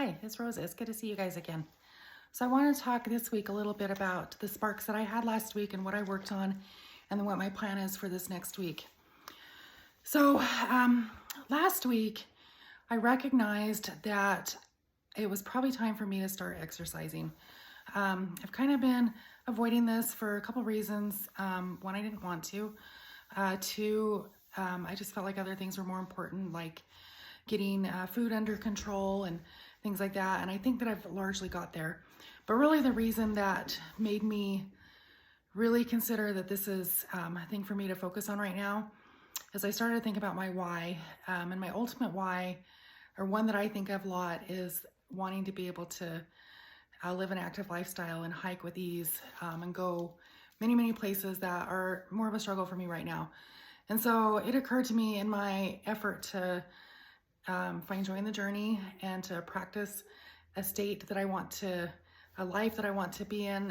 Hi, it's Rosa. It's good to see you guys again. So I want to talk this week a little bit about the sparks that I had last week and what I worked on and then what my plan is for this next week. So last week I recognized that it was probably time for me to start exercising. I've kind of been avoiding this for a couple reasons. One, I didn't want to. Two, I just felt like other things were more important, like getting food under control and things like that. And I think that I've largely got there. But really the reason that made me really consider that this is a thing for me to focus on right now is I started to think about my why. And my ultimate why, or one that I think of a lot, is wanting to be able to live an active lifestyle and hike with ease and go many places that are more of a struggle for me right now. And so it occurred to me in my effort to find joy in the journey and to practice a state that I want to, a life that I want to be in,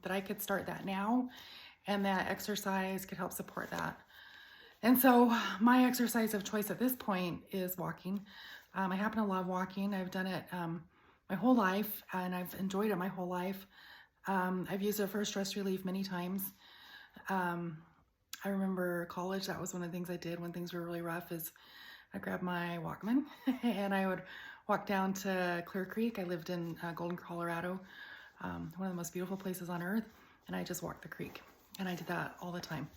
that I could start that now, and that exercise could help support that. And so my exercise of choice at this point is walking. I happen to love walking. I've done it my whole life, and I've enjoyed it my whole life. I've used it for stress relief many times. I remember college, that was one of the things I did when things were really rough, is I grabbed my Walkman and I would walk down to Clear Creek. I lived in Golden, Colorado, one of the most beautiful places on earth, and I just walked the creek, and I did that all the time.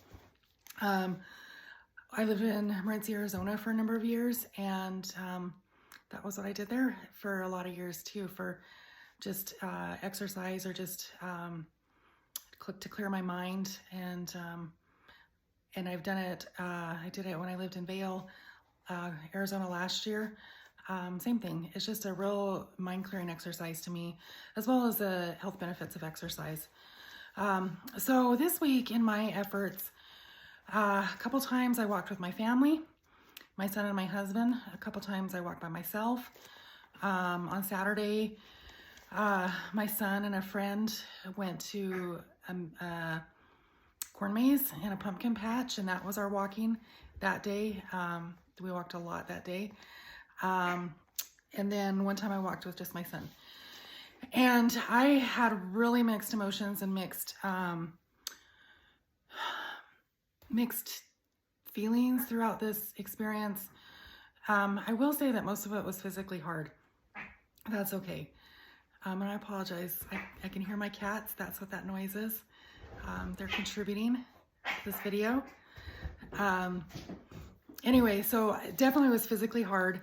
I lived in Morenci, Arizona for a number of years, and that was what I did there for a lot of years too, for just exercise or just to clear my mind. And I've done it, I did it when I lived in Vail, Arizona last year. Same thing. It's just a real mind clearing exercise to me, as well as the health benefits of exercise. So this week in my efforts, a couple times I walked with my family, my son and my husband. A couple times I walked by myself. On Saturday, my son and a friend went to a corn maze and a pumpkin patch, and that was our walking that day. We walked a lot that day. And then one time I walked with just my son. And I had really mixed emotions and mixed feelings throughout this experience. I will say that most of it was physically hard. That's okay. And I apologize. I can hear my cats. That's what that noise is. They're contributing to this video. Anyway, so it definitely was physically hard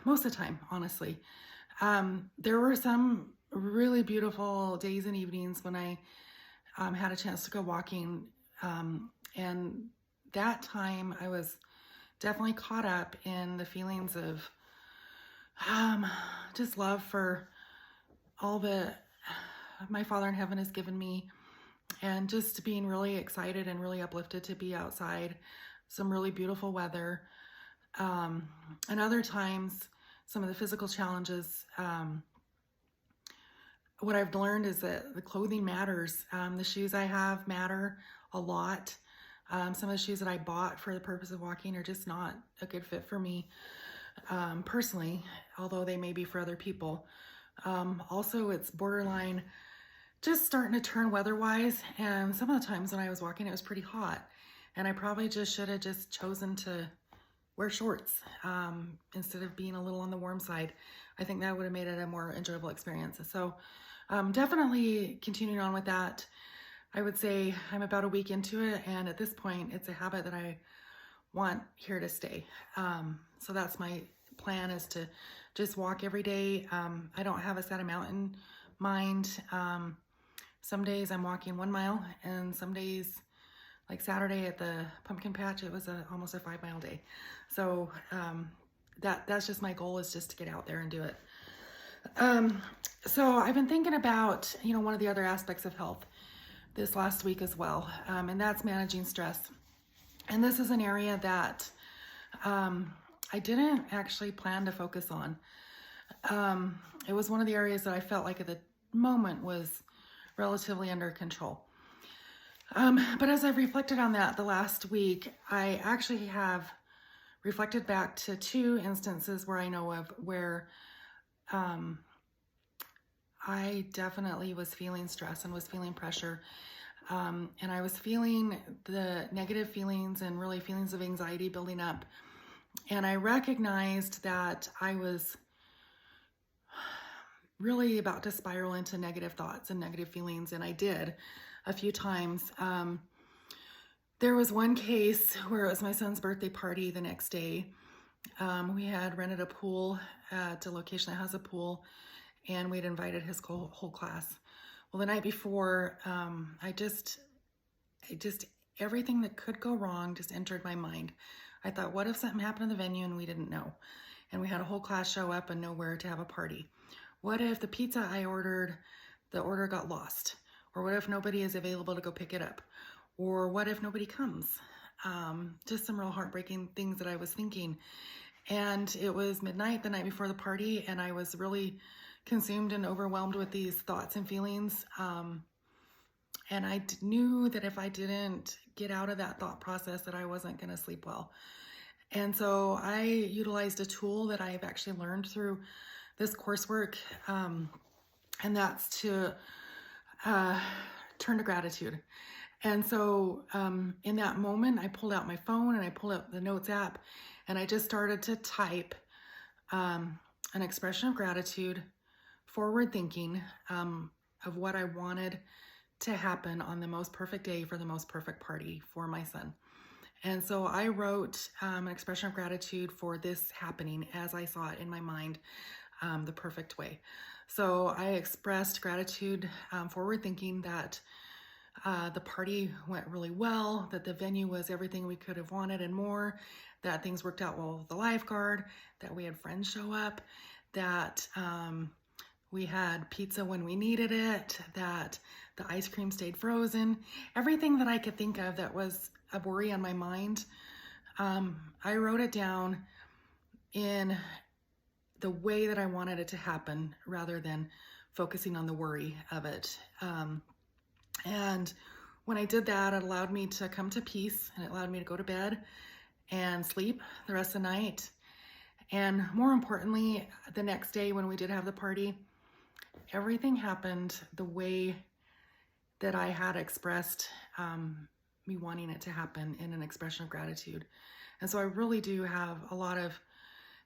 most of the time, honestly. There were some really beautiful days and evenings when I had a chance to go walking, and that time I was definitely caught up in the feelings of just love for all that my Father in heaven has given me, and just being really excited and really uplifted to be outside, some really beautiful weather. And other times, some of the physical challenges, what I've learned is that the clothing matters. The shoes I have matter a lot. Some of the shoes that I bought for the purpose of walking are just not a good fit for me personally, although they may be for other people. Also, it's borderline just starting to turn weather-wise, and some of the times when I was walking, it was pretty hot, and I probably just should have just chosen to wear shorts instead of being a little on the warm side. I think that would have made it a more enjoyable experience. So definitely continuing on with that. I would say I'm about a week into it, and at this point, it's a habit that I want here to stay. So that's my plan, is to just walk every day. I don't have a set amount in mind. Some days I'm walking 1 mile, and some days, like Saturday at the pumpkin patch, it was almost a 5 mile day. So that's just my goal, is just to get out there and do it. So I've been thinking about, one of the other aspects of health this last week as well, and that's managing stress. And this is an area that I didn't actually plan to focus on. It was one of the areas that I felt like at the moment was relatively under control. But as I've reflected on that the last week, I actually have reflected back to 2 instances where I know of where I definitely was feeling stress and was feeling pressure. And I was feeling the negative feelings and really feelings of anxiety building up. And I recognized that I was really about to spiral into negative thoughts and negative feelings. And I did a few times. There was one case where it was my son's birthday party the next day. We had rented a pool at a location that has a pool, and we'd invited his whole class. Well, the night before, I just, everything that could go wrong just entered my mind. I thought, what if something happened in the venue and we didn't know? And we had a whole class show up and nowhere to have a party. What if the pizza I ordered, the order got lost? Or what if nobody is available to go pick it up? Or what if nobody comes? Just some real heartbreaking things that I was thinking. And it was midnight the night before the party, and I was really consumed and overwhelmed with these thoughts and feelings. And I knew that if I didn't get out of that thought process, that I wasn't going to sleep well. And so I utilized a tool that I've actually learned through this coursework, and that's to turn to gratitude. And so in that moment, I pulled out my phone and I pulled up the Notes app, and I just started to type an expression of gratitude, forward thinking of what I wanted to happen on the most perfect day for the most perfect party for my son. And so I wrote an expression of gratitude for this happening as I saw it in my mind, the perfect way. So I expressed gratitude, forward thinking that the party went really well, that the venue was everything we could have wanted and more, that things worked out well with the lifeguard, that we had friends show up, that we had pizza when we needed it, that the ice cream stayed frozen. Everything that I could think of that was a worry on my mind, I wrote it down in the way that I wanted it to happen rather than focusing on the worry of it. And when I did that, it allowed me to come to peace, and it allowed me to go to bed and sleep the rest of the night. And more importantly, the next day when we did have the party, everything happened the way that I had expressed me wanting it to happen in an expression of gratitude. And so I really do have a lot of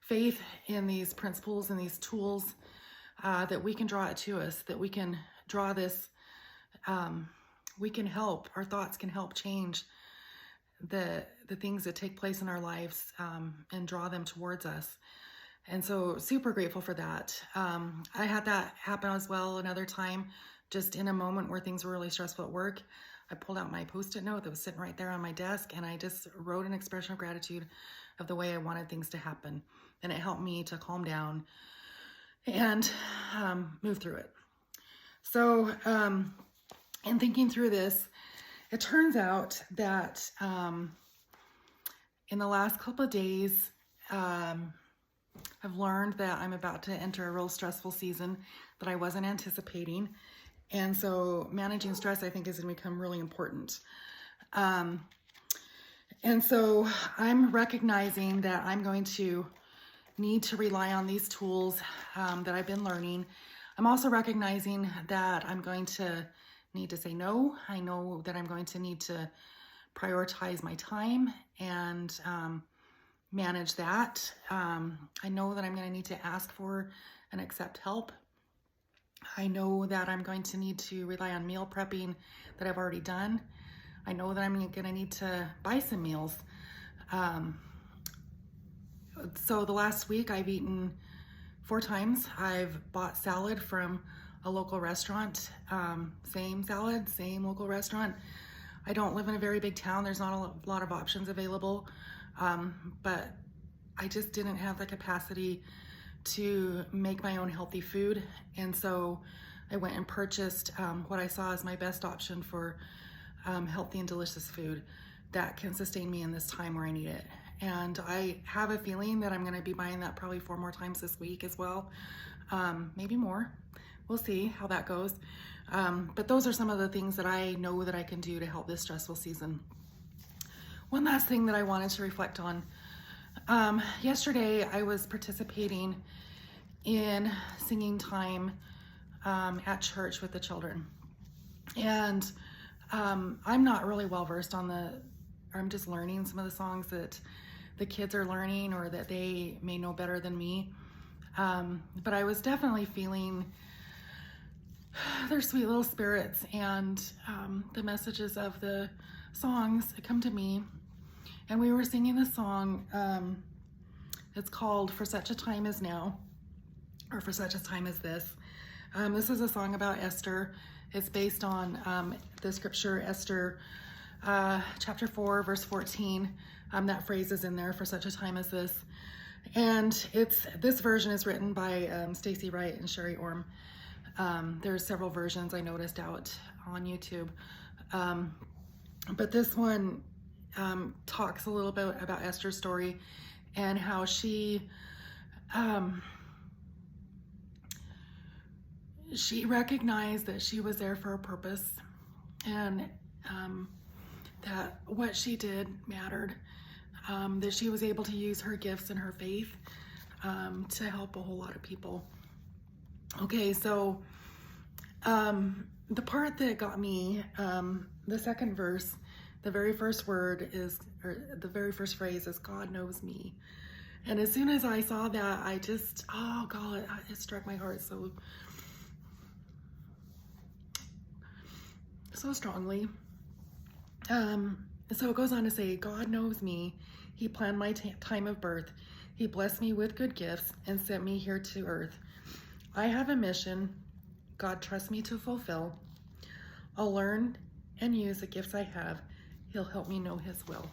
faith in these principles and these tools that we can draw it to us, that we can draw this, we can help, our thoughts can help change the things that take place in our lives and draw them towards us. And so super grateful for that. I had that happen as well another time, just in a moment where things were really stressful at work. I pulled out my Post-it note that was sitting right there on my desk, and I just wrote an expression of gratitude of the way I wanted things to happen. And it helped me to calm down and move through it. So in thinking through this, it turns out that in the last couple of days, I've learned that I'm about to enter a real stressful season that I wasn't anticipating. And so managing stress, I think, is going to become really important. And so I'm recognizing that I'm going to need to rely on these tools that I've been learning. I'm also recognizing that I'm going to need to say no. I know that I'm going to need to prioritize my time and manage that. I know that I'm going to need to ask for and accept help. I know that I'm going to need to rely on meal prepping that I've already done. I know that I'm going to need to buy some meals. So the last week I've eaten 4 times. I've bought salad from a local restaurant, same salad, same local restaurant. I don't live in a very big town. There's not a lot of options available, but I just didn't have the capacity to make my own healthy food. And so I went and purchased what I saw as my best option for healthy and delicious food that can sustain me in this time where I need it. And I have a feeling that I'm going to be buying that probably 4 more times this week as well, maybe more. We'll see how that goes. But those are some of the things that I know that I can do to help this stressful season. One last thing that I wanted to reflect on. Yesterday I was participating in singing time at church with the children. And I'm not really well versed on I'm just learning some of the songs that the kids are learning or that they may know better than me. But I was definitely feeling their sweet little spirits, and the messages of the songs come to me. And we were singing the song, it's called For Such a Time As Now, or For Such a Time As This. This is a song about Esther. It's based on the scripture, Esther chapter 4, verse 14. That phrase is in there, for such a time as this. And this version is written by Stacy Wright and Sherry Orm. There's several versions I noticed out on YouTube. But this one talks a little bit about Esther's story and how she recognized that she was there for a purpose, and that what she did mattered, that she was able to use her gifts and her faith to help a whole lot of people. Okay, so the part that got me, the second verse, the very first word is, or the very first phrase is, God knows me. And as soon as I saw that, I just, oh God, it struck my heart so strongly. So it goes on to say, God knows me. He planned my time of birth. He blessed me with good gifts and sent me here to earth. I have a mission God trusts me to fulfill. I'll learn and use the gifts I have. He'll help me know His will.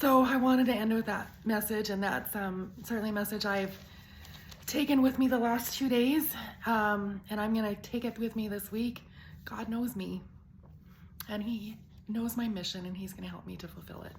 So I wanted to end with that message, and that's certainly a message I've taken with me the last 2 days, and I'm going to take it with me this week. God knows me, and He knows my mission, and He's going to help me to fulfill it.